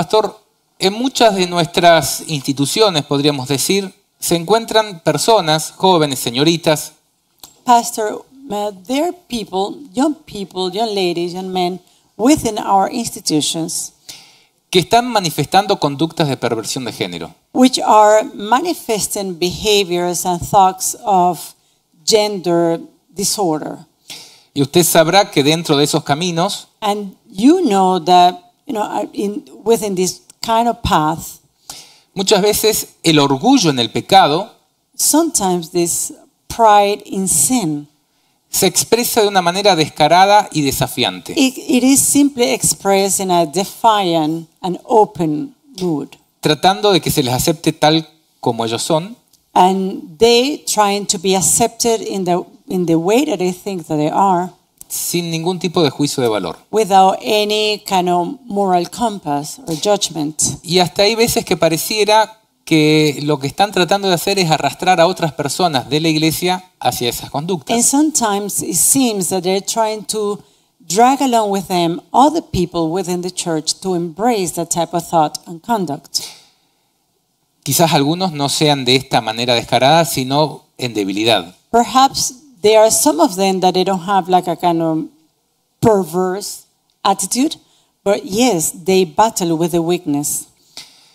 Pastor, en muchas de nuestras instituciones, podríamos decir, se encuentran personas, jóvenes, señoritas, Pastor, there are people, young ladies, young men within our institutions que están manifestando conductas de perversión de género. which are manifesting behaviors and thoughts of gender disorder. Y usted sabrá que dentro de esos caminos And you know that, within this kind of path, muchas veces el orgullo en el pecado sometimes this pride in sin, se expresa de una manera descarada y desafiante. it is simply expressed in a defiant and open mood. Tratando de que se les acepte tal como ellos son, And they trying to be accepted in the way that they think that they are, sin ningún tipo de juicio de valor. without any kind of moral compass or judgment. Y hasta hay veces que pareciera que lo que están tratando de hacer es arrastrar a otras personas de la iglesia hacia esas And conductas. sometimes it seems that they're trying to drag along with them other people within the church to embrace that type of thought and conduct. Quizás algunos no sean de esta manera descarada, sino en debilidad. Perhaps there are some of them that they don't have like a kind of perverse attitude, but yes, they battle with the weakness.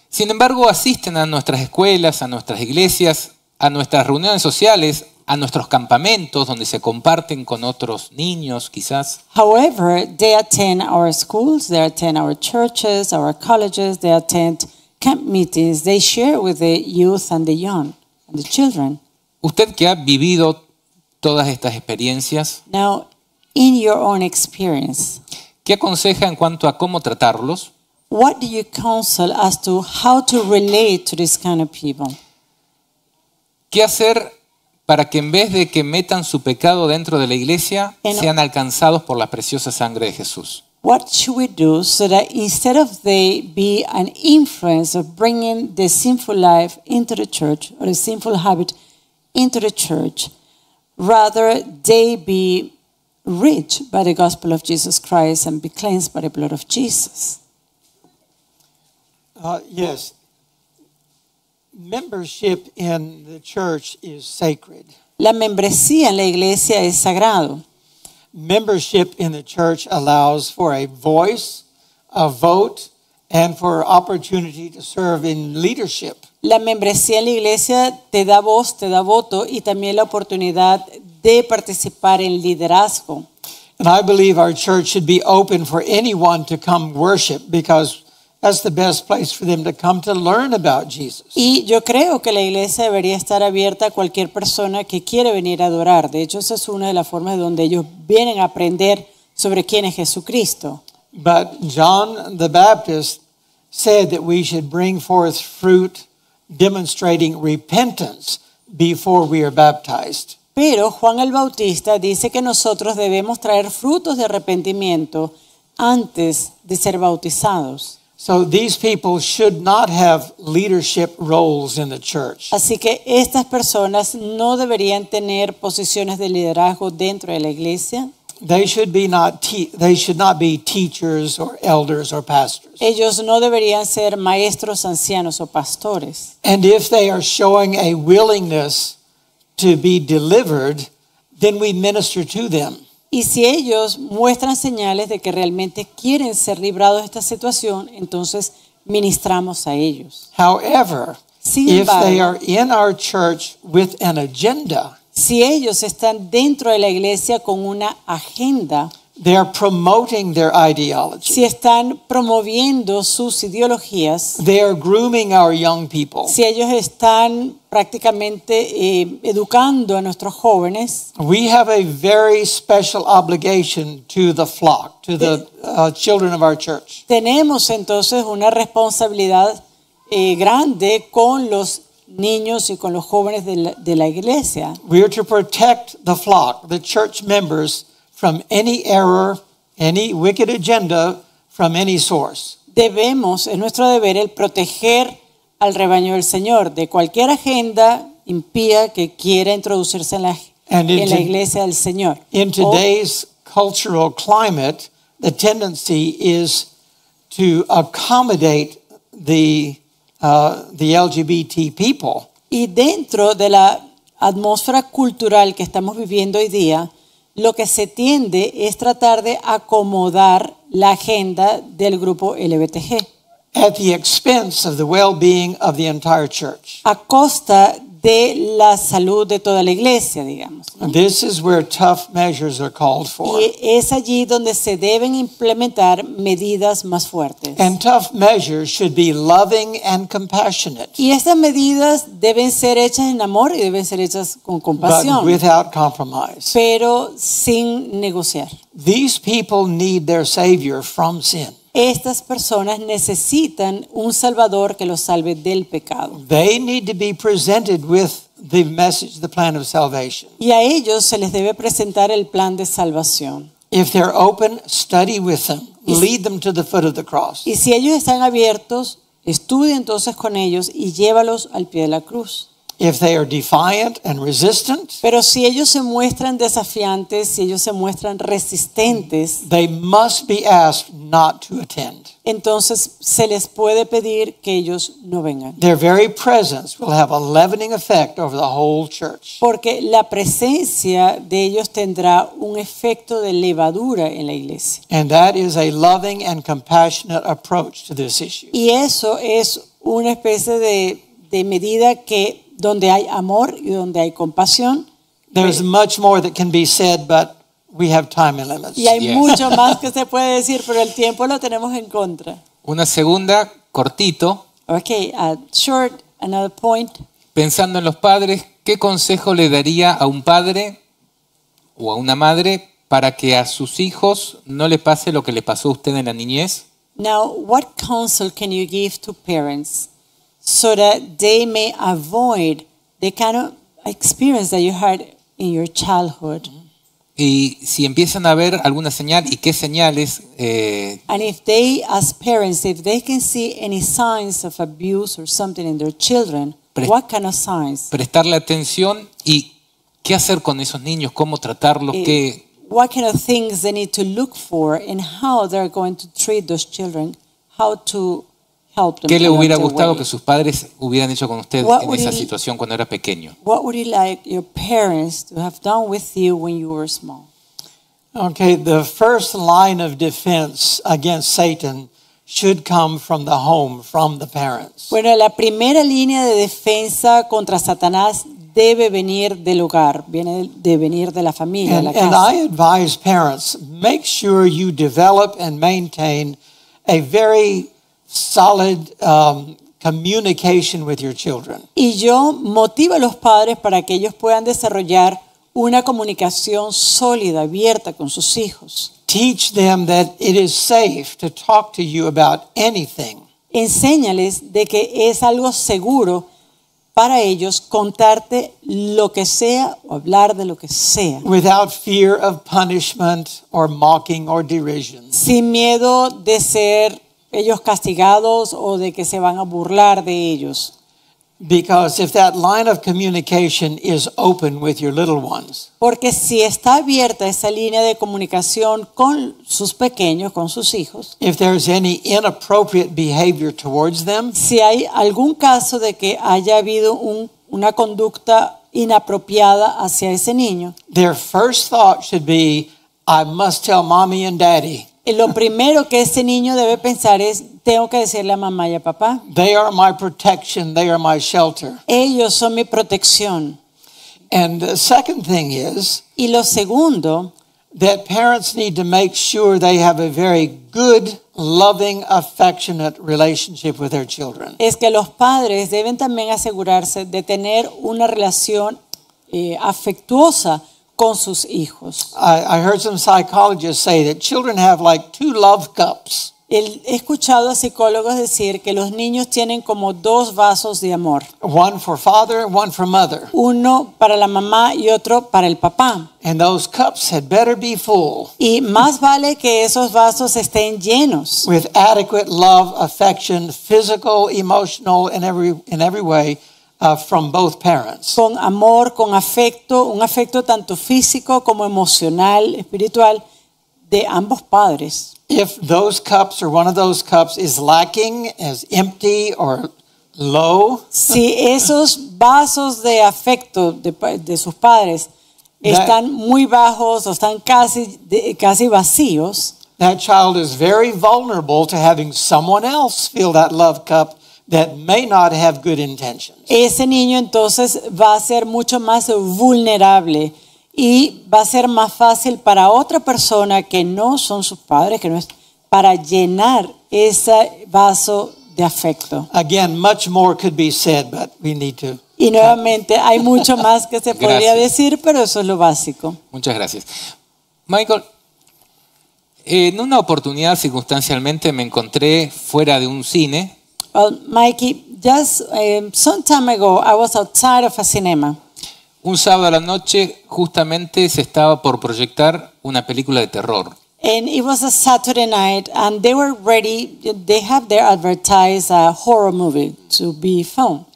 Sin embargo, asisten a nuestras escuelas, a nuestras iglesias, a nuestras reuniones sociales, a nuestros campamentos donde se comparten con otros niños, quizás. However, they attend our schools, they attend our churches, our colleges, they attend camp meetings, they share with the youth and the young and the children. Usted que ha vivido todas estas experiencias, Now, in your own experience, ¿qué aconseja en cuanto a cómo tratarlos? what do you counsel as to how to relate to this kind of people? ¿Qué hacer para que en vez de que metan su pecado dentro de la iglesia, En- sean alcanzados por la preciosa sangre de Jesús? What should we do so that instead of they be an influence of bringing the sinful life into the church or the sinful habit into the church, rather they be reached by the gospel of Jesus Christ and be cleansed by the blood of Jesus? Yes. Membership in the church is sacred. La membresía en la iglesia es sagrado. Membership in the church allows for a voice, a vote, and for opportunity to serve in leadership. La membresía en la iglesia te da voz, te da voto y también la oportunidad de participar en liderazgo. And I believe our church should be open for anyone to come worship because that's the best place for them to come to learn about Jesus. Y yo creo que la iglesia debería estar abierta a cualquier persona que quiere venir a adorar. De hecho, esa es una de las formas donde ellos vienen a aprender sobre quién es Jesucristo. But John the Baptist said that we should bring forth fruit demonstrating repentance before we are baptized. Pero Juan el Bautista dice que nosotros debemos traer frutos de arrepentimiento antes de ser bautizados. So these people should not have leadership roles in the church. Así que estas personas no deberían tener posiciones de liderazgo dentro de la iglesia. They should not be teachers or elders or pastors. Ellos no deberían ser maestros, ancianos o pastores. And if they are showing a willingness to be delivered, then we minister to them. Y si ellos muestran señales de que realmente quieren ser librados de esta situación, entonces ministramos a ellos. However, Sin if they embargo, are in our church with an agenda, si ellos están dentro de la iglesia con una agenda, they are promoting their ideology. si están promoviendo sus ideologías, They are grooming our young people. si ellos están prácticamente educando a nuestros jóvenes, We have a very special obligation to the flock, to the children of our church. tenemos entonces una responsabilidad grande con los niños y con los jóvenes de la iglesia. We are to protect the flock, the church members, from any error, any wicked agenda, from any source. Debemos, es nuestro deber el proteger al rebaño del Señor de cualquier agenda impía que quiera introducirse en la iglesia del Señor. In today's cultural climate, the tendency is to accommodate the LGBT people. Y dentro de la atmósfera cultural que estamos viviendo hoy día, lo que se tiende es tratar de acomodar la agenda del grupo LGBTG At the expense of the well-being of the entire church. a costa de la salud de toda la iglesia, digamos, ¿no? This is where tough measures are called for. Y es allí donde se deben implementar medidas más fuertes. And tough measures should be loving and compassionate, Y estas medidas deben ser hechas en amor y deben ser hechas con but compasión, without compromise. pero sin negociar. These people need their Savior from sin. Estas personas necesitan un Salvador que los salve del pecado. They need to be presented with the message, the plan of salvation. Y a ellos se les debe presentar el plan de salvación. If they're open, study with them. Lead them to the foot of the cross. Y si ellos están abiertos, estudia entonces con ellos y llévalos al pie de la cruz. If they are defiant and resistant, Pero si ellos se muestran desafiantes, si ellos se muestran resistentes, they must be asked not to attend. entonces se les puede pedir que ellos no vengan. Their very presence will have a leavening effect over the whole church. Porque la presencia de ellos tendrá un efecto de levadura en la iglesia. And that is a loving and compassionate approach to this issue. Y eso es una especie de medida que donde hay amor y donde hay compasión. There's much more that can be said, but we have time limits. Y hay Yes. mucho más que se puede decir, pero el tiempo lo tenemos en contra. Una segunda, cortito, Okay, short, another point. pensando en los padres, ¿qué consejo le daría a un padre o a una madre para que a sus hijos no le pase lo que le pasó a usted en la niñez? Now, what counsel can you give to parents so that they may avoid the kind of experience that you had in your childhood? Y si empiezan a ver alguna señal, ¿y qué señales? And if they, as parents, if they can see any signs of abuse or something in their children, Pre- what kind of signs? Prestarle atención y qué hacer con esos niños, cómo tratarlos, qué, What kind of things they need to look for and how they're going to treat those children, how to help them. qué le along hubiera their gustado way. que sus padres hubieran hecho con usted What en would esa you- situación cuando era pequeño. What would you like your parents to have done with you when you were small? Okay, the first line of defense against Satan should come from the home, from the parents. Bueno, la primera línea de defensa contra Satanás debe venir del hogar, viene de venir de la familia, de la And casa. I advise parents, make sure you develop and maintain a very solid communication with your children. Y yo motivo a los padres para que ellos puedan desarrollar una comunicación sólida, abierta con sus hijos. Teach them that it is safe to talk to you about anything. Enséñales de que es algo seguro para ellos contarte lo que sea o hablar de lo que sea, Without fear of punishment or mocking or derision. sin miedo de ser ellos castigados o de que se van a burlar de ellos. Because if that line of communication is open with your little ones, Porque si está abierta esa línea de comunicación con sus pequeños, con sus hijos, if there's any inappropriate behavior towards them, si hay algún caso de que haya habido una conducta inapropiada hacia ese niño, their first thought should be, I must tell mommy and daddy. lo primero que ese niño debe pensar es, tengo que decirle a mamá y a papá, They are my protection. They are my shelter. ellos son mi protección. And the second thing is Y lo segundo, that parents need to make sure they have a very good, loving, affectionate relationship with their children. es que los padres deben también asegurarse de tener una relación afectuosa con sus hijos. I heard some psychologists say that children have like two love cups. He escuchado a psicólogos decir que los niños tienen como dos vasos de amor, One for father, one for mother. uno para la mamá y otro para el papá. And those cups had better be full Y más vale que esos vasos estén llenos with adequate love, affection, physical, emotional, in every way from both parents. con amor, con afecto, un afecto tanto físico como emocional, espiritual, de ambos padres. If those cups or one of those cups is lacking, is empty or low, Si esos vasos de afecto de sus padres están muy bajos o están casi vacíos, that child is very vulnerable to having someone else fill that love cup that may not have good intentions. ese niño entonces va a ser mucho más vulnerable y va a ser más fácil para otra persona que no son sus padres, que no es, para llenar ese vaso de afecto. Again, much more could be said, but we need to. Y nuevamente hay mucho más que se podría Gracias. decir, pero eso es lo básico. Muchas gracias. Michael, en una oportunidad circunstancialmente me encontré fuera de un cine Well, Mikey, just some time ago, I was outside of a cinema. un sábado a la noche. Justamente se estaba por proyectar una película de terror. And it was a Saturday night, and they were ready. They have their advertised horror movie to be filmed.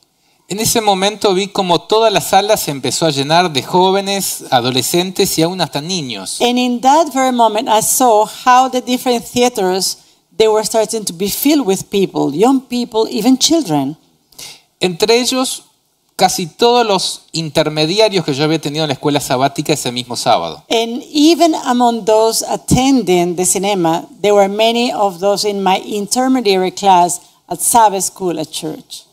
En ese momento vi como toda la sala se empezó a llenar de jóvenes, adolescentes y aún hasta niños. And in that very moment, I saw how the different theaters they were starting to be filled with people, young people, even children. Entre ellos, casi todos los intermediarios que yo había tenido en la escuela sabática ese mismo sábado. And even among those attending the cinema, there were many of those in my intermediary class at Sabbath school at church.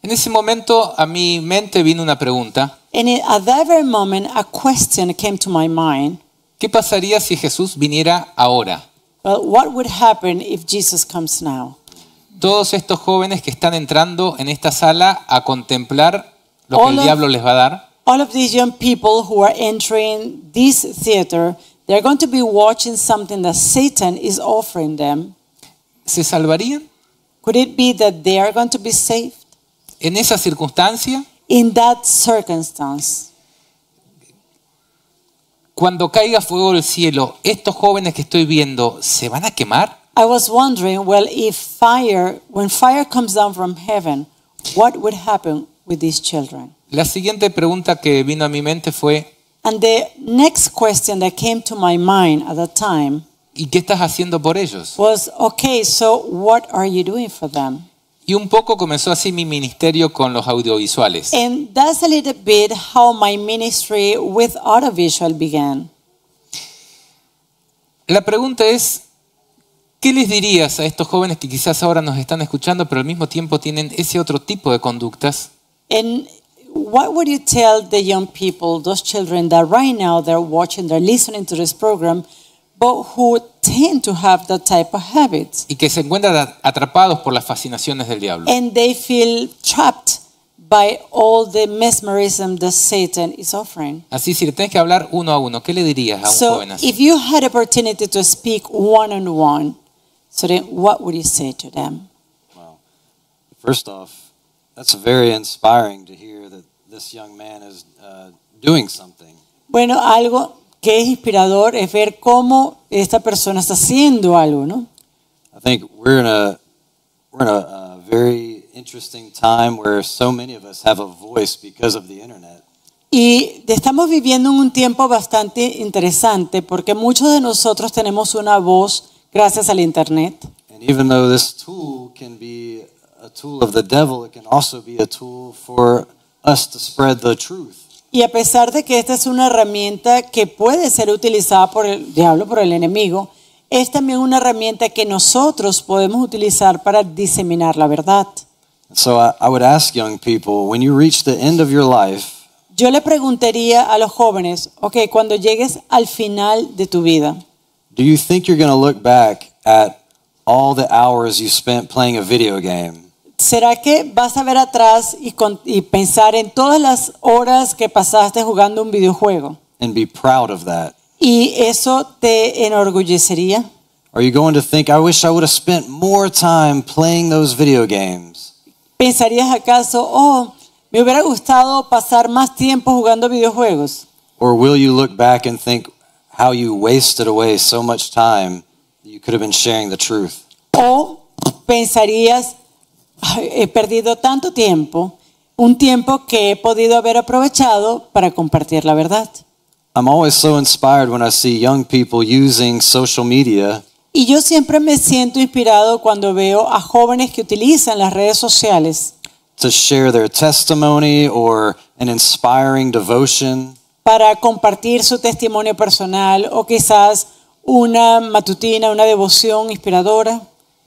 En ese momento a mi mente vino una pregunta. And at that very moment, a question came to my mind. ¿Qué pasaría si Jesús viniera ahora? Well, what would happen if Jesus comes now? Todos estos jóvenes que están entrando en esta sala a contemplar lo que el All of- diablo les va a dar, All of these young people who are entering this theater, they're going to be watching something that Satan is offering them. ¿se salvarían? Could it be that they are going to be saved? En esa circunstancia, In that circumstance, cuando caiga fuego del cielo, estos jóvenes que estoy viendo, ¿se van a quemar? I was wondering, well, when fire comes down from heaven, what would happen with these children? La siguiente pregunta que vino a mi mente fue, And the next question that came to my mind at that time ¿y qué estás haciendo por ellos? was, okay, so what are you doing for them? Y un poco comenzó así mi ministerio con los audiovisuales. And that's a little bit how my ministry with audiovisual began. La pregunta es, ¿qué les dirías a estos jóvenes que quizás ahora nos están escuchando, pero al mismo tiempo tienen ese otro tipo de conductas? And what would you tell the young people, those children that right now they're watching, they're listening to this program, but who tend to have that type of habits? Y que se encuentran atrapados por las fascinaciones del diablo. And they feel trapped by all the mesmerism that Satan is offering. Así, si le tenés que hablar uno a uno, ¿qué le dirías a un So joven así? if you had opportunity to speak one-on-one, so then what would you say to them? Well, first off, that's very inspiring to hear that this young man is doing something. Bueno, algo que es inspirador es ver cómo esta persona está haciendo algo, ¿no? I think we're in a very interesting time where so many of us have a voice because of the internet. Y estamos viviendo en un tiempo bastante interesante porque muchos de nosotros tenemos una voz gracias al internet. And even though this tool can be a tool of the devil, it can also be a tool for us to spread the truth. Y a pesar de que esta es una herramienta que puede ser utilizada por el diablo, por el enemigo, es también una herramienta que nosotros podemos utilizar para diseminar la verdad. So I would ask young people, when you reach the end of your life, Yo le preguntaría a los jóvenes, ok, cuando llegues al final de tu vida, do you think you're going to look back at all the hours you spent playing a video game? ¿será que vas a ver atrás y pensar en todas las horas que pasaste jugando un videojuego? And be proud of that? ¿Y eso te enorgullecería? Are you going to think, I wish I would have spent more time playing those video games? ¿Pensarías acaso, oh, me hubiera gustado pasar más tiempo jugando videojuegos? Or will you look back and think how you wasted away so much time that you could have been sharing the truth? ¿O pensarías, "Ay, he perdido tanto tiempo, un tiempo que he podido haber aprovechado para compartir la verdad"? I'm always so inspired when I see young people using social media Y yo siempre me siento inspirado cuando veo a jóvenes que utilizan las redes sociales to share their testimony or an inspiring devotion. para compartir su testimonio personal o quizás una matutina, una devoción inspiradora.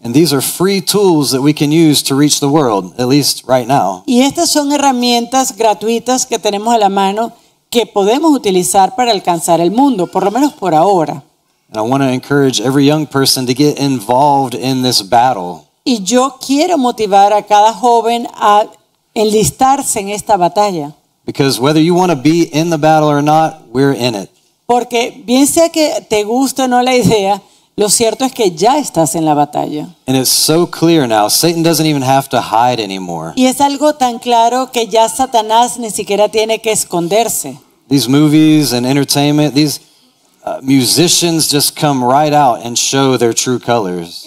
And these are free tools that we can use to reach the world, at least right now. Y estas son herramientas gratuitas que tenemos a la mano que podemos utilizar para alcanzar el mundo, por lo menos por ahora. And I want to encourage every young person to get involved in this battle. Y yo quiero motivar a cada joven a enlistarse en esta batalla. Because whether you want to be in the battle or not, we're in it. Porque bien sea que te guste o no la idea, lo cierto es que ya estás en la batalla. And it's so clear now, Satan doesn't even have to hide anymore. Y es algo tan claro que ya Satanás ni siquiera tiene que esconderse. These movies and entertainment, these musicians just come right out and show their true colors.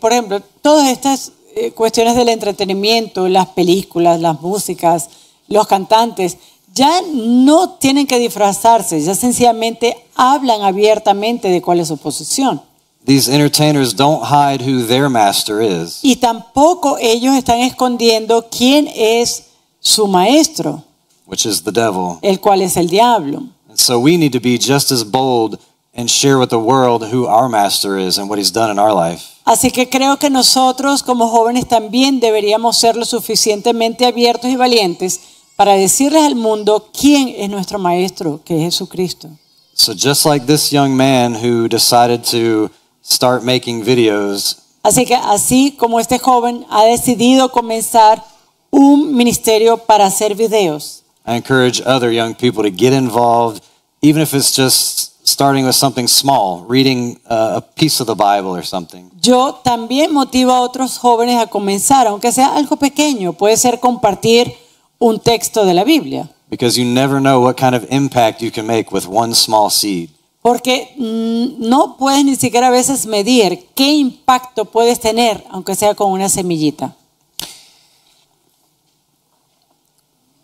Por ejemplo, todas estas cuestiones del entretenimiento, las películas, las músicas, los cantantes, ya no tienen que disfrazarse, ya sencillamente hablan abiertamente de cuál es su posición. These entertainers don't hide who their master is. Y tampoco ellos están escondiendo quién es su maestro, Which is the devil. el cual es el diablo. And so we need to be just as bold and share with the world who our master is and what he's done in our life. Así que creo que nosotros como jóvenes también deberíamos ser lo suficientemente abiertos y valientes para decirles al mundo quién es nuestro maestro, que es Jesucristo. So just like this young man who decided to start making videos, Así que así como este joven ha decidido comenzar un ministerio para hacer videos, I encourage other young people to get involved, even if it's just starting with something small, reading a piece of the Bible or something. yo también motivo a otros jóvenes a comenzar, aunque sea algo pequeño, puede ser compartir un texto de la Biblia. Because you never know what kind of impact you can make with one small seed. Porque no puedes ni siquiera a veces medir qué impacto puedes tener, aunque sea con una semillita.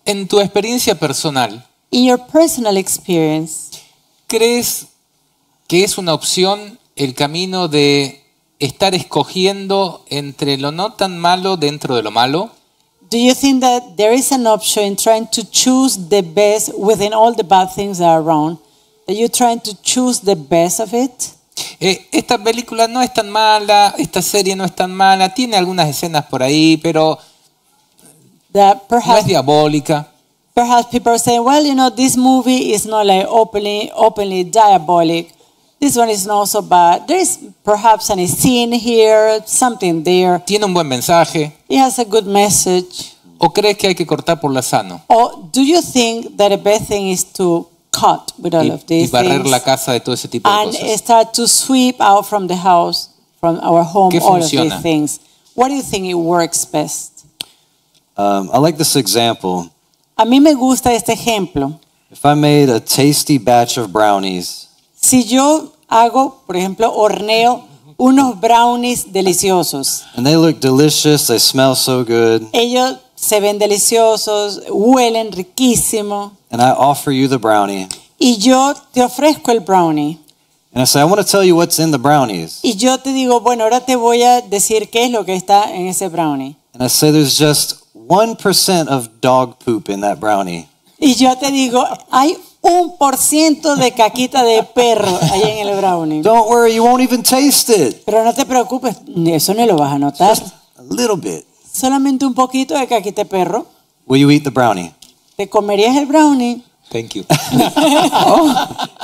En tu experiencia personal, In your personal experience, ¿crees que es una opción el camino de estar escogiendo entre lo no tan malo dentro de lo malo? do you think that there is an option in trying to choose the best within all the bad things that are around? That you're trying to choose the best of it? Esta película no es tan mala, esta serie no es tan mala, tiene algunas escenas por ahí, pero That no es perhaps diabólica. people are saying, well, you know, this movie is not like openly diabolic. This one is not so bad. There is perhaps a scene here, something there. Tiene un buen mensaje. It has a good message. ¿O crees que hay que cortar por la sano Or do you think that the best thing is to cut with all of y these barrer things la casa de todo ese tipo de and cosas? start to sweep out from the house, from our home, ¿Qué all of funciona? these things? What do you think it works best? I like this example. A mí me gusta este ejemplo. If I made a tasty batch of brownies, Si yo hago, por ejemplo, horneo unos brownies deliciosos. and they look delicious, they smell so good, Ellos se ven deliciosos, huelen riquísimo. and I offer you the brownie, Y yo te ofrezco el brownie. and I say, I want to tell you what's in the brownies. Y yo te digo, bueno, ahora te voy a decir qué es lo que está en ese brownie. And I say there's just 1% of dog poop in that brownie. Y yo te digo, hay 1% de caquita de perro ahí en el brownie. Don't worry, you won't even taste it. Pero no te preocupes, eso no lo vas a notar. Just a little bit. Solamente un poquito de caquita de perro. Will you eat the brownie? ¿Te comerías el brownie? Thank you.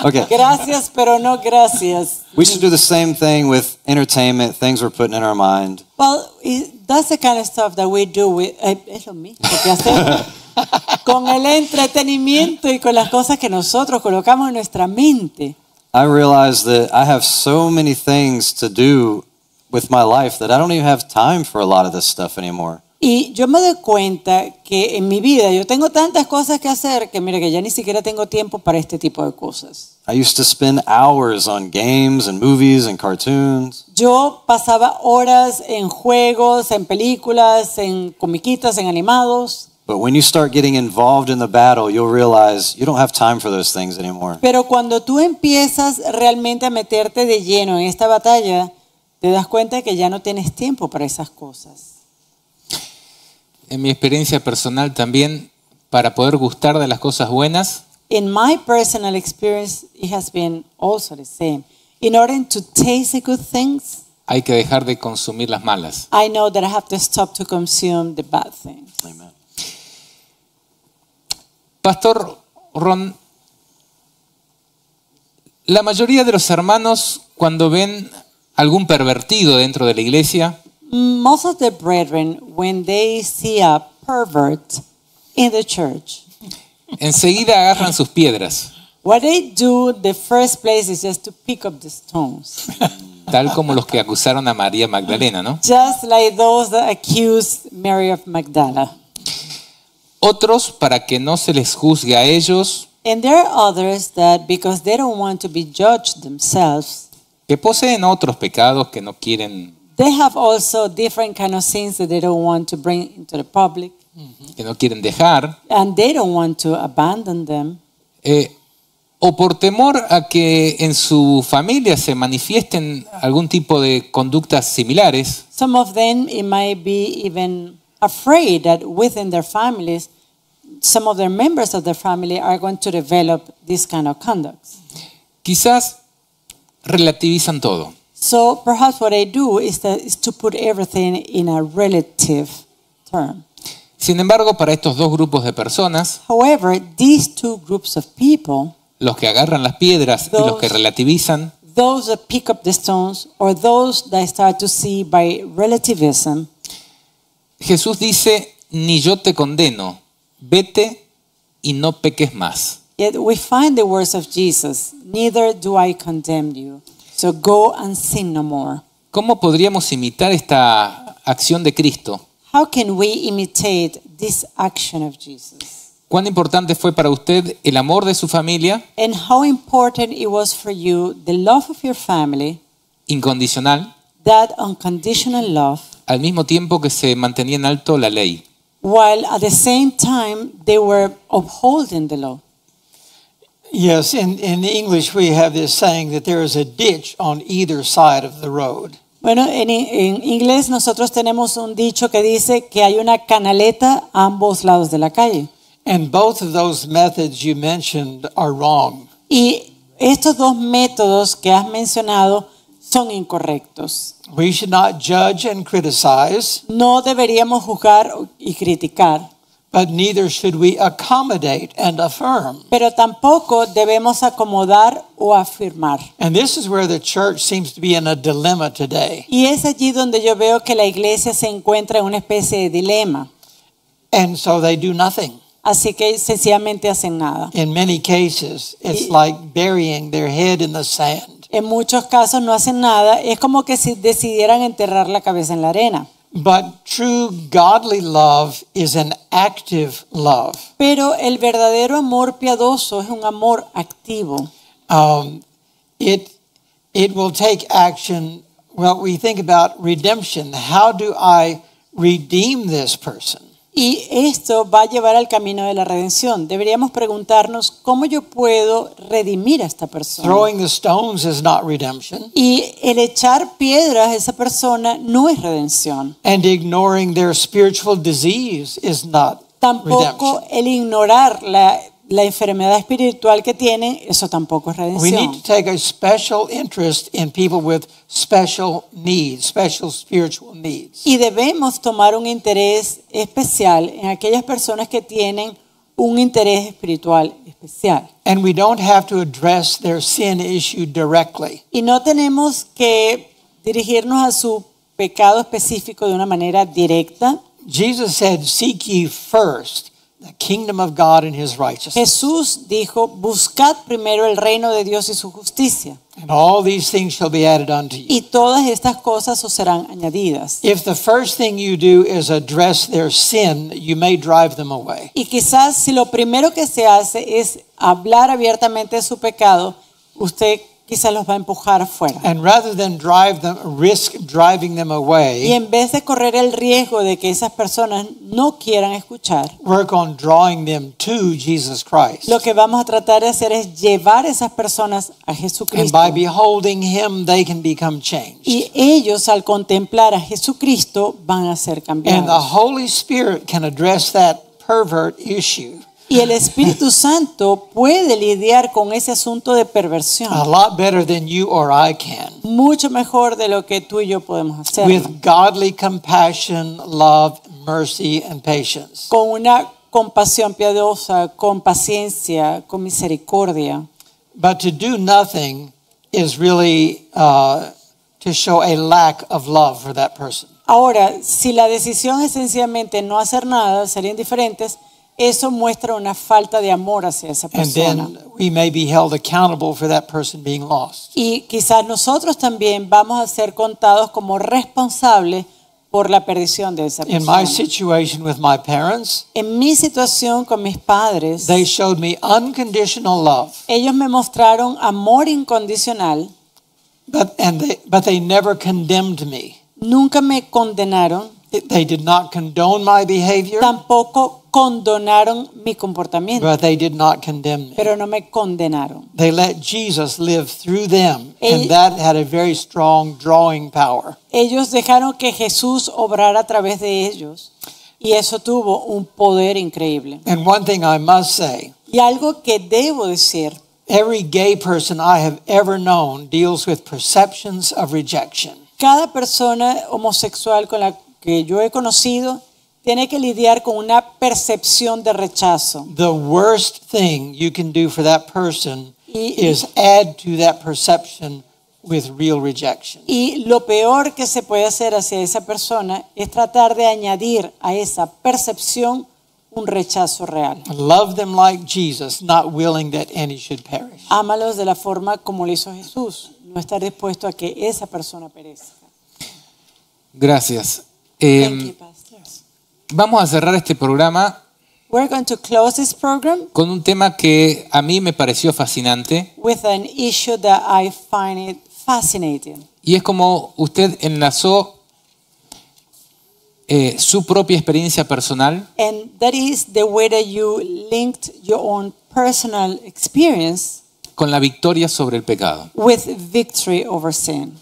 Okay. Gracias, pero no gracias. We should do the same thing with entertainment, things we're putting in our mind. Well, that's the kind of stuff that we do with, es lo mismo que hacemos con el entretenimiento y con las cosas que nosotros colocamos en nuestra mente. I realize that I have so many things to do with my life that I don't even have time for a lot of this stuff anymore. Y yo me doy cuenta que en mi vida yo tengo tantas cosas que hacer que mira que ya ni siquiera tengo tiempo para este tipo de cosas. I used to spend hours on games and movies and cartoons. Yo pasaba horas en juegos, en películas, en comiquitas, en animados. But when you start getting involved in the battle, you'll realize you don't have time for those things anymore. Pero cuando tú empiezas realmente a meterte de lleno en esta batalla, te das cuenta que ya no tienes tiempo para esas cosas. En mi experiencia personal también, para poder gustar de las cosas buenas, In my personal experience, it has been also the same. In order to taste the good things, hay que dejar de consumir las malas. I know that I have to stop to consume the bad things. Amen. Pastor Ron, la mayoría de los hermanos cuando ven algún pervertido dentro de la iglesia, Most of the brethren, when they see a pervert in the church, enseguida agarran sus piedras, what they do, the first place is just to pick up the stones. tal como los que acusaron a María Magdalena, ¿no? Just like those that accused Mary of Magdala. Otros, para que no se les juzgue a ellos, And there are others that, because they don't want to be judged themselves, que poseen otros pecados que no quieren, they have also different kind of sins that they don't want to bring into the public, dejar, and they don't want to abandon them. o por temor a que en su familia se manifiesten algún tipo de conductas similares, Some of them, it might be even afraid that within their families, some of their members of their family are going to develop this kind of conduct. quizás relativizan todo. So perhaps what I do is to put everything in a relative term. Sin embargo, para estos dos grupos de personas, However, these two groups of people, los que agarran las piedras y los que relativizan, those that pick up the stones or those that start to see by relativism, Jesús dice, ni yo te condeno, vete y no peques más. yet we find the words of Jesus, neither do I condemn you, so go and sin no more. ¿Cómo podríamos imitar esta acción de Cristo? How can we imitate this action of Jesus? ¿Cuán importante fue para usted el amor de su familia, And how important it was for you, the love of your family, incondicional, that unconditional love, al mismo tiempo que se mantenía en alto la ley? while at the same time they were upholding the law. Yes, in English we have this saying that there is a ditch on either side of the road. Bueno, en inglés nosotros tenemos un dicho que dice que hay una canaleta a ambos lados de la calle. And both of those methods you mentioned are wrong. Y estos dos métodos que has mencionado son incorrectos. We should not judge and criticize, No deberíamos juzgar y criticar, but neither should we accommodate and affirm. pero tampoco debemos acomodar o afirmar. And this is where the church seems to be in a dilemma today. Y es allí donde yo veo que la iglesia se encuentra en una especie de dilema. And so they do nothing. Así que sencillamente hacen nada. In many cases, it's like burying their head in the sand. En muchos casos no hacen nada. Es como que si decidieran enterrar la cabeza en la arena. But true godly love is an active love. Pero el verdadero amor piadoso es un amor activo. It will take action. Well, we think about redemption. How do I redeem this person? Y esto va a llevar al camino de la redención. Deberíamos preguntarnos cómo yo puedo redimir a esta persona. Throwing the stones is not redemption. Y el echar piedras a esa persona no es redención. And ignoring their spiritual disease is not Tampoco redemption. el ignorar la enfermedad espiritual que tienen, eso tampoco es We need redención. to take a special interest in people with special needs, special spiritual needs. Y debemos tomar un interés especial en aquellas personas que tienen un interés espiritual especial. And we don't have to address their sin issue directly. Y no tenemos que dirigirnos a su pecado específico de una manera directa. Jesus said, "Seek ye first the kingdom of God and his righteousness, Jesús dijo, buscad primero el reino de Dios y su justicia, and all these things shall be added unto you." y todas estas cosas os serán añadidas. If the first thing you do is address their sin, you may drive them away. Y quizás si lo primero que se hace es hablar abiertamente de su pecado, usted quizás los va a empujar afuera. And rather than risk driving them Y away, en vez de correr el riesgo de que esas personas no quieran escuchar, work on drawing them to Jesus Christ. lo que vamos a tratar de hacer es llevar a esas personas a And Jesucristo. by beholding him, they can become changed. Y ellos al contemplar a Jesucristo van a ser And the cambiados. Holy Spirit can address that pervert issue Y el Espíritu Santo puede lidiar con ese asunto de a perversión lot better than you or I can. mucho mejor de lo que tú y yo podemos hacer. With godly compassion, love, mercy, and patience. Con una compasión piadosa, con paciencia, con misericordia. But to do nothing is really to show a lack of love for that person. Ahora, si la decisión es sencillamente no hacer nada, ser indiferentes, eso muestra una falta de amor hacia esa And persona. then we may be held accountable for that person being lost. Y quizás nosotros también vamos a ser contados como responsables por la perdición de esa In my persona. situation with my parents, En mi situación con mis padres, they showed me unconditional love, ellos me mostraron amor incondicional, but they never condemned me. nunca me condenaron, They did not condone my behavior, tampoco condonaron mi comportamiento, but they did not condemn me. pero no me condenaron. They let Jesus live through them, El- and that had a very strong drawing power. Ellos dejaron que Jesús obrara a través de ellos y eso tuvo un poder increíble. And one thing I must say, Y algo que debo decir, every gay person I have ever known deals with perceptions of rejection. cada persona homosexual con la que yo he conocido tiene que lidiar con una percepción de rechazo. The worst thing you can do for that person Y- is add to that perception with real rejection. Y lo peor que se puede hacer hacia esa persona es tratar de añadir a esa percepción un rechazo real. Love them like Jesus, not willing that any should perish. Ámalos de la forma como lo hizo Jesús, no estar dispuesto a que esa persona perezca. Gracias. Thank you, Pastor. Vamos a cerrar este programa We're going to close this program con un tema que a mí me pareció fascinante with an issue that I find it fascinating. y es como usted enlazó su propia experiencia personal And that is the way that you linked your own personal experience con la victoria sobre el pecado, with victory over sin.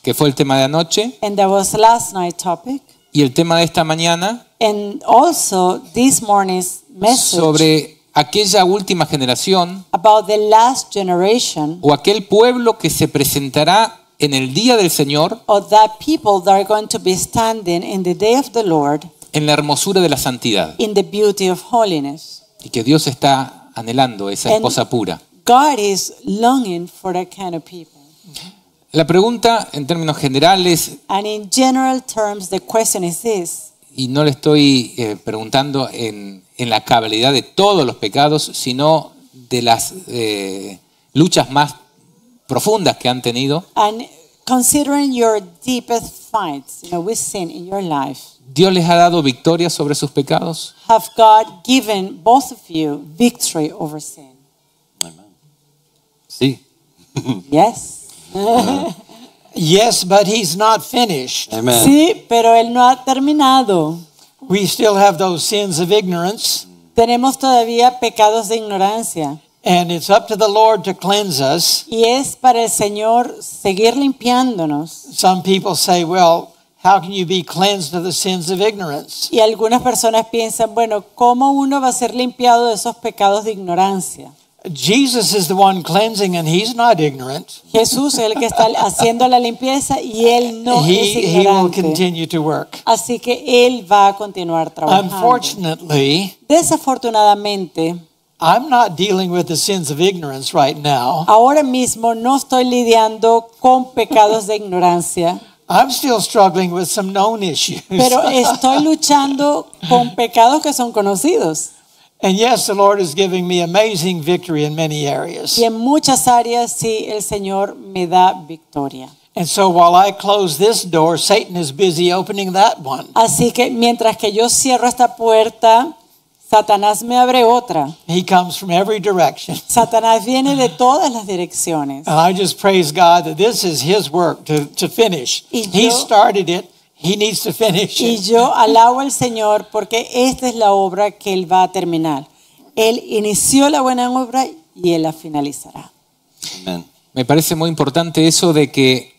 que fue el tema de anoche, And that was last night's topic. y el tema de esta mañana And also this morning's message sobre aquella última generación about the last generation o aquel pueblo que se presentará en el día del Señor of that people that are going to be standing in the day of the Lord en la hermosura de la santidad, in the beauty of holiness. y que Dios está anhelando esa And esposa pura. God is longing for that kind of people. La pregunta en términos generales, And in general terms, the question is this. y no le estoy preguntando en la cabalidad de todos los pecados, sino de las luchas más profundas que han tenido. And considering your deepest fights, with sin in your life, ¿Dios les ha dado victoria sobre sus pecados? have God given both of you victory over sin? Sí. Yes. Yes, but he's not finished. Amen. Sí, pero Él no ha terminado. We still have those sins of ignorance, Tenemos todavía pecados de ignorancia. and it's up to the Lord to cleanse us. Y es para el Señor seguir limpiándonos. Some people say, well, how can you be cleansed of the sins of ignorance? Y algunas personas piensan, bueno, ¿cómo uno va a ser limpiado de esos pecados de ignorancia? Jesus is the one cleansing, and he's not ignorant. Jesús es el que está haciendo la limpieza y Él no es He will ignorante. continue to work. Así que Él va a continuar trabajando. Unfortunately, Desafortunadamente, I'm not dealing with the sins of ignorance right now. ahora mismo no estoy lidiando con pecados de ignorancia, I'm still struggling with some known issues. pero estoy luchando con pecados que son conocidos. And yes, the Lord is giving me amazing victory in many areas. Y en muchas áreas sí el Señor me da victoria. And so while I close this door, Satan is busy opening that one. Así que mientras que yo cierro esta puerta, Satanás me abre otra. He comes from every direction. Satanás viene de todas las direcciones. And I just praise God that this is His work to finish. Y He yo- started it. He needs to finish Y it. yo alabo al Señor porque esta es la obra que Él va a terminar. Él inició la buena obra y Él la finalizará. Amen. Me parece muy importante eso de que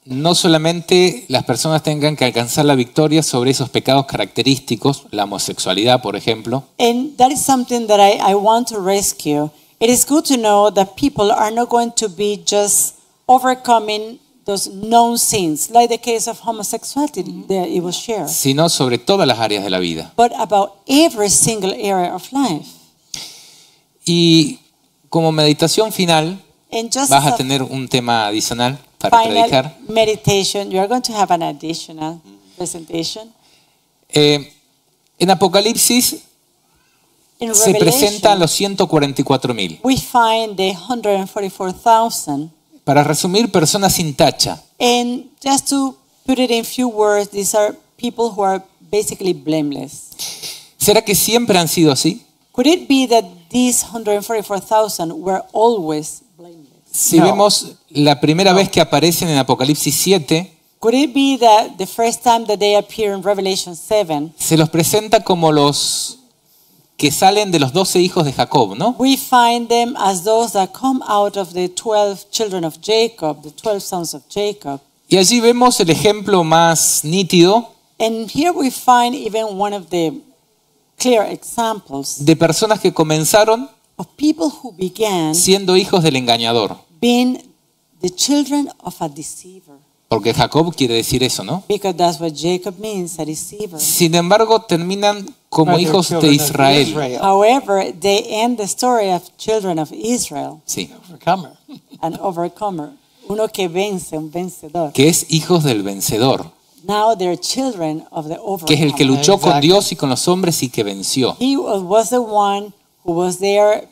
no solamente las personas tengan que alcanzar la victoria sobre esos pecados característicos, la homosexualidad, por ejemplo, And that is something that I want to rescue. It is good to know that people are not going to be just overcoming those known sins, like the case of homosexuality that it was shared, sino sobre todas las áreas de la vida. but about every single area of life. Y como meditación final, And just vas a as a tener un tema adicional para predicar. final meditation, you are going to have an additional presentation. En Apocalipsis In se presentan Revelation, los 144.000. we find the 144,000. Para resumir, personas sin tacha. And just to put it in few words, these are people who are basically blameless. ¿Será que siempre han sido así? Could it be that these 144,000 were always blameless? Si No. vemos la primera vez que aparecen en Apocalipsis 7, Could it be that the first time that they appear in Revelation 7, se los presenta como los que salen de los 12 hijos de Jacob, ¿no? we find them as those that come out of the 12 children of Jacob, the 12 sons of Jacob. Y allí vemos el ejemplo más nítido And here we find even one of the clear examples de personas que comenzaron of people who began siendo hijos del engañador. being the children of a deceiver. Porque Jacob quiere decir eso, ¿no? Because that's what Jacob means, a deceiver. Sin embargo, terminan como Are the hijos de children of Israel. However, they end the story of children of Israel, Sí, Overcomer. an overcomer, uno que vence, un vencedor. que es hijos del vencedor, Now they're children of the que es el que overcomer. luchó con Exactly. Dios y con los hombres y que venció. He was the one who was there,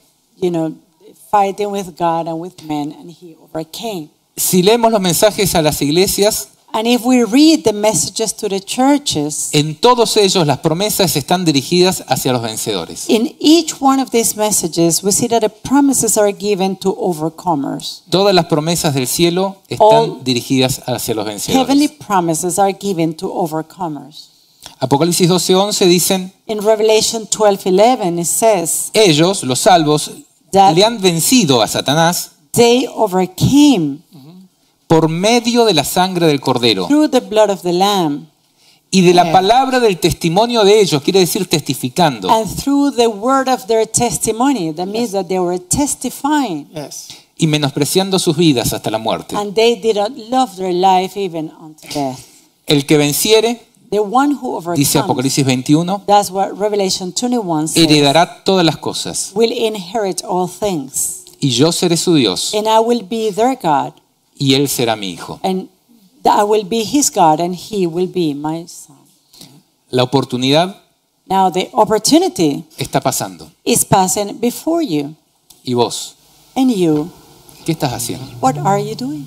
fighting with God and with men, and he overcame. Si leemos los mensajes a las iglesias, And if we read the messages to the churches, en todos ellos las promesas están dirigidas hacia los vencedores. in each one of these messages, we see that the promises are given to overcomers. Todas las promesas del cielo están All dirigidas hacia los Heavenly vencedores. promises are given to overcomers. Apocalipsis 12:11 dicen, In Revelation 12:11, it says, ellos, los salvos, That- le han vencido a Satanás they overcame por medio de la sangre del cordero through the blood of the Lamb y de la palabra del testimonio de ellos, quiere decir testificando. and through the word of their testimony. That means that they were testifying, Yes. Y menospreciando sus vidas hasta la muerte. and they did not love their life even unto death. El que venciere, The one who dice overcomes, Apocalipsis 21, that's what Revelation 21 says, heredará todas las cosas. will inherit all things. Y yo seré su Dios, And I will be their God, y él será mi hijo. and I will be his God, and he will be my son. La oportunidad Now the opportunity está pasando. is passing before you. ¿Y vos? And you, ¿Qué estás haciendo? what are you doing?